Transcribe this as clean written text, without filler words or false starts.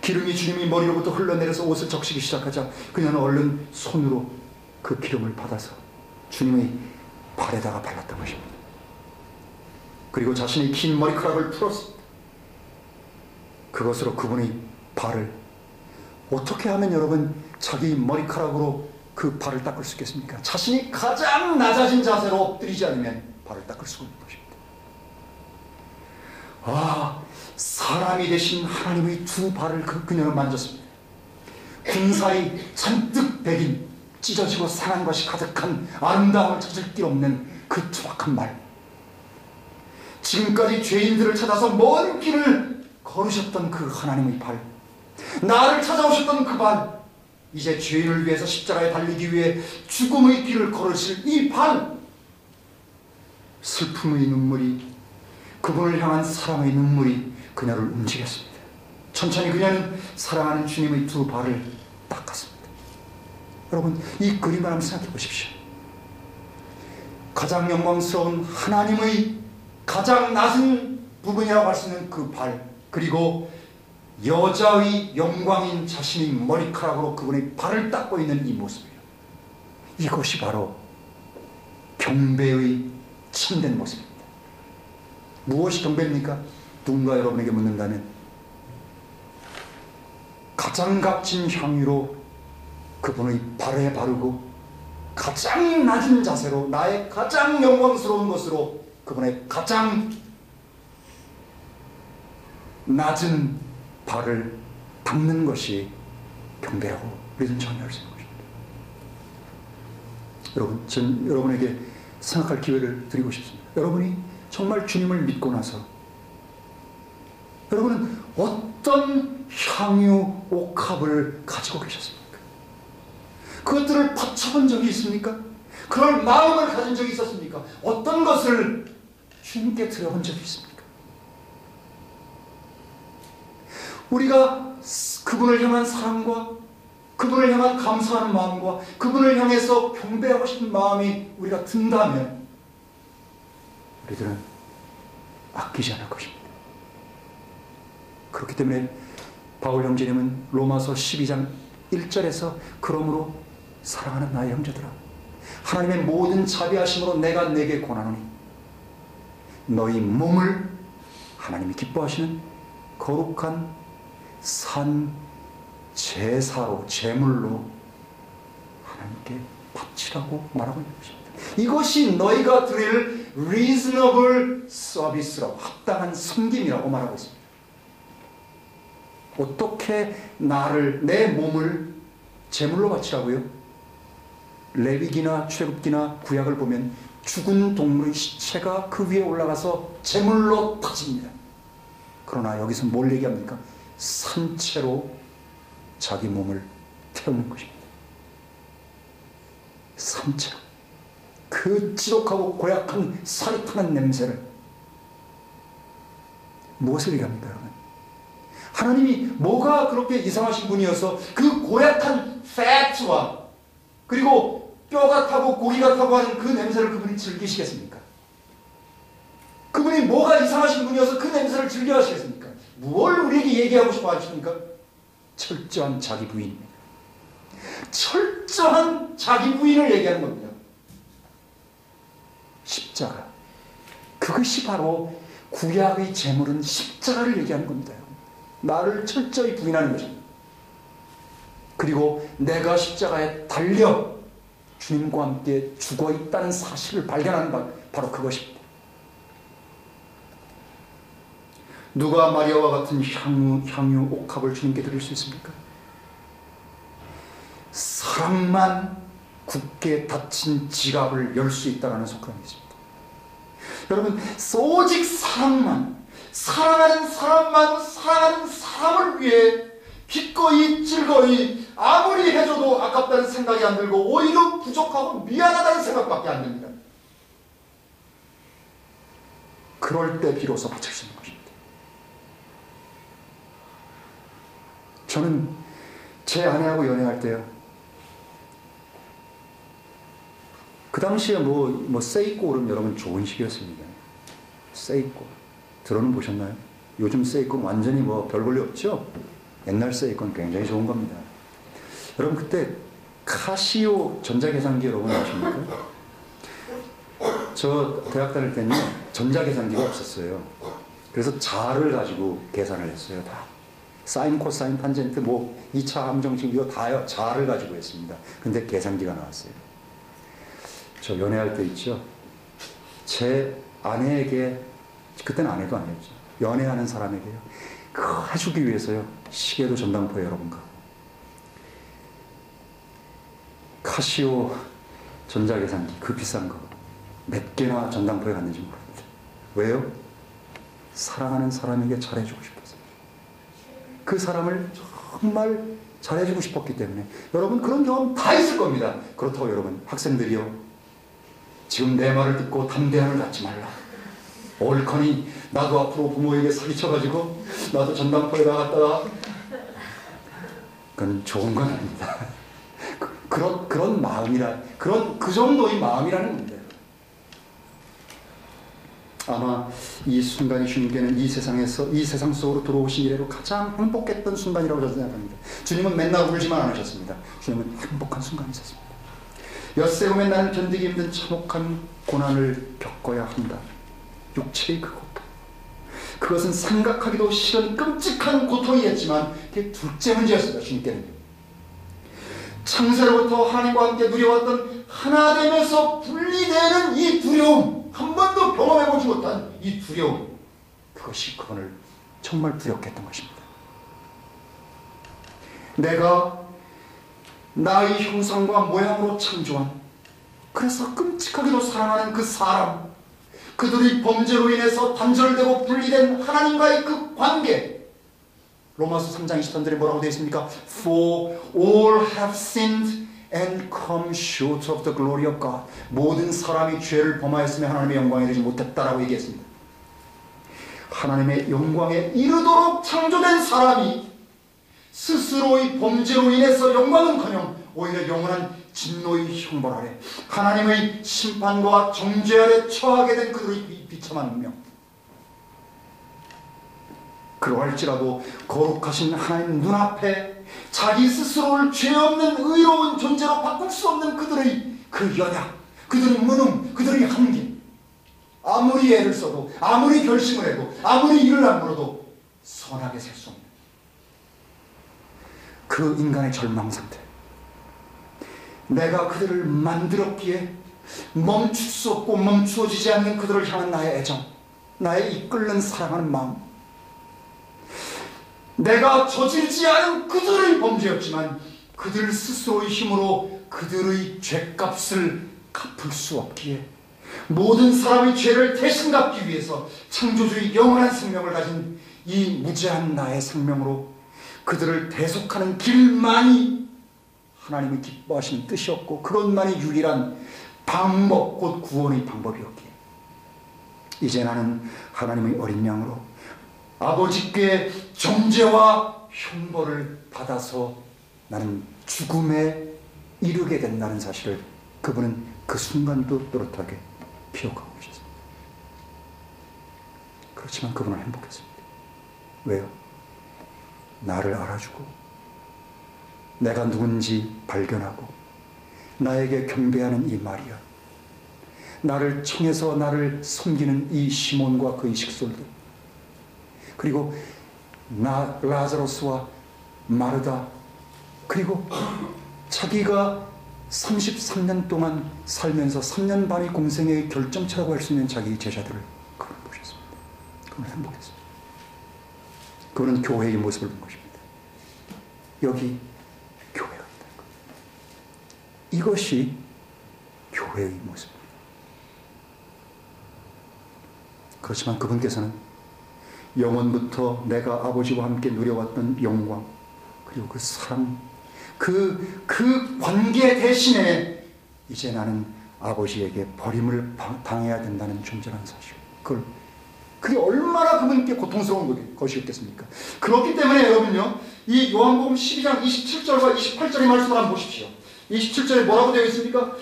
기름이 주님이 머리로부터 흘러내려서 옷을 적시기 시작하자 그녀는 얼른 손으로 그 기름을 받아서 주님의 발에다가 발랐던 것입니다. 그리고 자신의 긴 머리카락을 풀었습니다. 그것으로 그분의 발을, 어떻게 하면 여러분 자기 머리카락으로 그 발을 닦을 수 있겠습니까? 자신이 가장 낮아진 자세로 엎드리지 않으면 발을 닦을 수가 없는 것입니다. 아, 사람이 되신 하나님의 두 발을 그녀는 만졌습니다. 군살이 잔뜩 배긴 찢어지고 상한 것이 가득한 아름다움을 찾을 길 없는 그 투박한 발, 지금까지 죄인들을 찾아서 먼 길을 걸으셨던 그 하나님의 발, 나를 찾아오셨던 그 발, 이제 죄인을 위해서 십자가에 달리기 위해 죽음의 길을 걸으실 이 발, 슬픔의 눈물이, 그분을 향한 사랑의 눈물이 그녀를 움직였습니다. 천천히 그녀는 사랑하는 주님의 두 발을 닦았습니다. 여러분, 이 그림을 한번 생각해 보십시오. 가장 영광스러운 하나님의 가장 낮은 부분이라고 할 수 있는 그 발, 그리고 여자의 영광인 자신의 머리카락으로 그분의 발을 닦고 있는 이 모습이에요. 이것이 바로 경배의 참된 모습입니다. 무엇이 경배입니까? 누군가 여러분에게 묻는다면 가장 값진 향유로 그분의 발에 바르고 가장 낮은 자세로 나의 가장 영광스러운 것으로 그분의 가장 낮은 발을 닦는 것이 경배라고 우리는 정의할 수 있는 것입니다. 여러분, 전 여러분에게 생각할 기회를 드리고 싶습니다. 여러분이 정말 주님을 믿고 나서 여러분은 어떤 향유 옥합을 가지고 계셨습니까? 그것들을 바쳐본 적이 있습니까? 그럴 마음을 가진 적이 있었습니까? 어떤 것을 주님께 드려본 적이 있습니까? 우리가 그분을 향한 사랑과 그분을 향한 감사하는 마음과 그분을 향해서 경배하고 싶은 마음이 우리가 든다면 우리들은 아끼지 않을 것입니다. 그렇기 때문에 바울 형제님은 로마서 12장 1절에서 그러므로 사랑하는 나의 형제들아, 하나님의 모든 자비하심으로 내가 내게 권하노니 너희 몸을 하나님이 기뻐하시는 거룩한 산 제사로, 제물로 하나님께 바치라고 말하고 있는 것입니다. 이것이 너희가 드릴 reasonable service라고, 합당한 섬김이라고 말하고 있습니다. 어떻게 나를, 내 몸을 제물로 바치라고요? 레위기나 출애굽기나 구약을 보면 죽은 동물의 시체가 그 위에 올라가서 제물로 바칩니다. 그러나 여기서 뭘 얘기합니까? 산채로 자기 몸을 태우는 것입니다. 산채로 그 지독하고 고약한 살이 타는 냄새를, 무엇을 얘기합니까 여러분? 하나님이 뭐가 그렇게 이상하신 분이어서 그 고약한 팻와 그리고 뼈가 타고 고기가 타고 하는 그 냄새를 그분이 즐기시겠습니까? 그분이 뭐가 이상하신 분이어서 그 냄새를 즐겨 하시겠습니까? 뭘 우리에게 얘기하고 싶어 하십니까? 철저한 자기 부인입니다. 철저한 자기 부인을 얘기하는 겁니다. 십자가, 그것이 바로 구약의 제물은 십자가를 얘기하는 겁니다. 나를 철저히 부인하는 것입니다. 그리고 내가 십자가에 달려 주님과 함께 죽어 있다는 사실을 발견하는 바로 그것입니다. 누가 마리아와 같은 향유 옥합을 주님께 드릴 수 있습니까? 사랑만 굳게 닫힌 지갑을 열 수 있다는 속담이 있습니다. 여러분, 오직 사랑만, 사랑하는 사람만, 사랑하는 사람을 위해 기꺼이 즐거이 아무리 해줘도 아깝다는 생각이 안 들고 오히려 부족하고 미안하다는 생각밖에 안 듭니다. 그럴 때 비로소 바칠 수 있는 것입니다. 저는 제 아내하고 연애할 때요, 그 당시에 세이꼬 그러면 여러분 좋은 시기였습니다. 세이꼬 들어는 보셨나요? 요즘 세이꼬는 완전히 별 볼일 없죠? 옛날 세이콘 굉장히 좋은 겁니다. 여러분 그때 카시오 전자계산기 여러분 아십니까? 저 대학 다닐 때는 전자계산기가 없었어요. 그래서 자를 가지고 계산을 했어요. 다 사인, 코사인, 탄젠트, 뭐 2차 함정식 이거 다 자를 가지고 했습니다. 근데 계산기가 나왔어요. 저 연애할 때 있죠. 제 아내에게, 그때는 아내도 아니었죠. 연애하는 사람에게요. 그거 해주기 위해서요. 시계도 전당포에 여러 번 가고. 카시오 전자계산기 그 비싼 거 몇 개나 전당포에 갔는지 모릅니다. 왜요? 사랑하는 사람에게 잘해주고 싶어서. 그 사람을 정말 잘해주고 싶었기 때문에. 여러분 그런 경험 다 있을 겁니다. 그렇다고 여러분 학생들이요, 지금 내 말을 듣고 담대함을 갖지 말라. 옳거니 나도 앞으로 부모에게 사기쳐가지고 나도 전당포에 나갔다가, 그건 좋은 건 아닙니다. 그런 마음이라, 그 정도의 마음이라는 건데요. 아마 이 순간이 주님께는 이 세상 속으로 들어오신 이래로 가장 행복했던 순간이라고 저는 생각합니다. 주님은 맨날 울지만 않으셨습니다. 주님은 행복한 순간이 있었습니다. 엿새움에 나는 견디기 힘든 참혹한 고난을 겪어야 한다. 육체의 그 고통. 그것은 생각하기도 싫은 끔찍한 고통이었지만 그게 둘째 문제였습니다. 주님께는. 창세로부터 하나님과 함께 누려왔던 하나됨에서 분리되는 이 두려움, 한 번도 경험해보지 못한 이 두려움, 그것이 그분을 정말 두렵게 했던 것입니다. 내가 나의 형상과 모양으로 창조한, 그래서 끔찍하게도 사랑하는 그 사람, 그들의 범죄로 인해서 단절되고 분리된 하나님과의 그 관계, 로마서 3장 23절에 뭐라고 되어 있습니까? For all have sinned and come short of the glory of God. 모든 사람이 죄를 범하였으며 하나님의 영광에 이르지 못했다라고 얘기했습니다. 하나님의 영광에 이르도록 창조된 사람이 스스로의 범죄로 인해서 영광은커녕 오히려 영원한 진노의 형벌 아래, 하나님의 심판과 정죄 아래 처하게 된 그들의 비참한 운명. 그러할지라도 거룩하신 하나님 눈앞에 자기 스스로를 죄 없는 의로운 존재로 바꿀 수 없는 그들의 그 연약, 그들의 무능, 그들의 한계, 아무리 애를 써도, 아무리 결심을 해도, 아무리 일을 악물어도 선하게 살 수 없는 그 인간의 절망 상태. 내가 그들을 만들었기에 멈출 수 없고 멈추어지지 않는 그들을 향한 나의 애정, 나의 이끌는 사랑하는 마음, 내가 저지르지 않은 그들의 범죄였지만 그들 스스로의 힘으로 그들의 죄값을 갚을 수 없기에 모든 사람의 죄를 대신 갚기 위해서 창조주의 영원한 생명을 가진 이 무제한 나의 생명으로 그들을 대속하는 길만이 하나님이 기뻐하시는 뜻이었고, 그것만이 유일한 방법, 곧 구원의 방법이었기에 이제 나는 하나님의 어린 양으로 아버지께 정죄와 형벌을 받아서 나는 죽음에 이르게 된다는 사실을 그분은 그 순간도 또렷하게 기억하고 계셨습니다. 그렇지만 그분은 행복했습니다. 왜요? 나를 알아주고 내가 누군지 발견하고 나에게 경배하는 이 마리아, 나를 청해서 나를 섬기는 이 시몬과 그의 식솔들, 그리고 라자로스와 마르다, 그리고 자기가 33년 동안 살면서 3년 반의 공생의 결정체라고 할 수 있는 자기 제자들을 그분은 보셨습니다. 그분은 행복했습니다. 그분은 교회의 모습을 본 것입니다. 여기 교회가 있다는 것. 이것이 교회의 모습입니다. 그렇지만 그분께서는 영원부터 내가 아버지와 함께 누려왔던 영광, 그리고 그 사랑, 그 관계 대신에 이제 나는 아버지에게 버림을 당해야 된다는 존재라는 사실, 그게 얼마나 그분께 고통스러운 것이었겠습니까? 그렇기 때문에 여러분요, 이 요한복음 12장 27절과 28절의 말씀을 한번 보십시오. 27절에 뭐라고 되어 있습니까?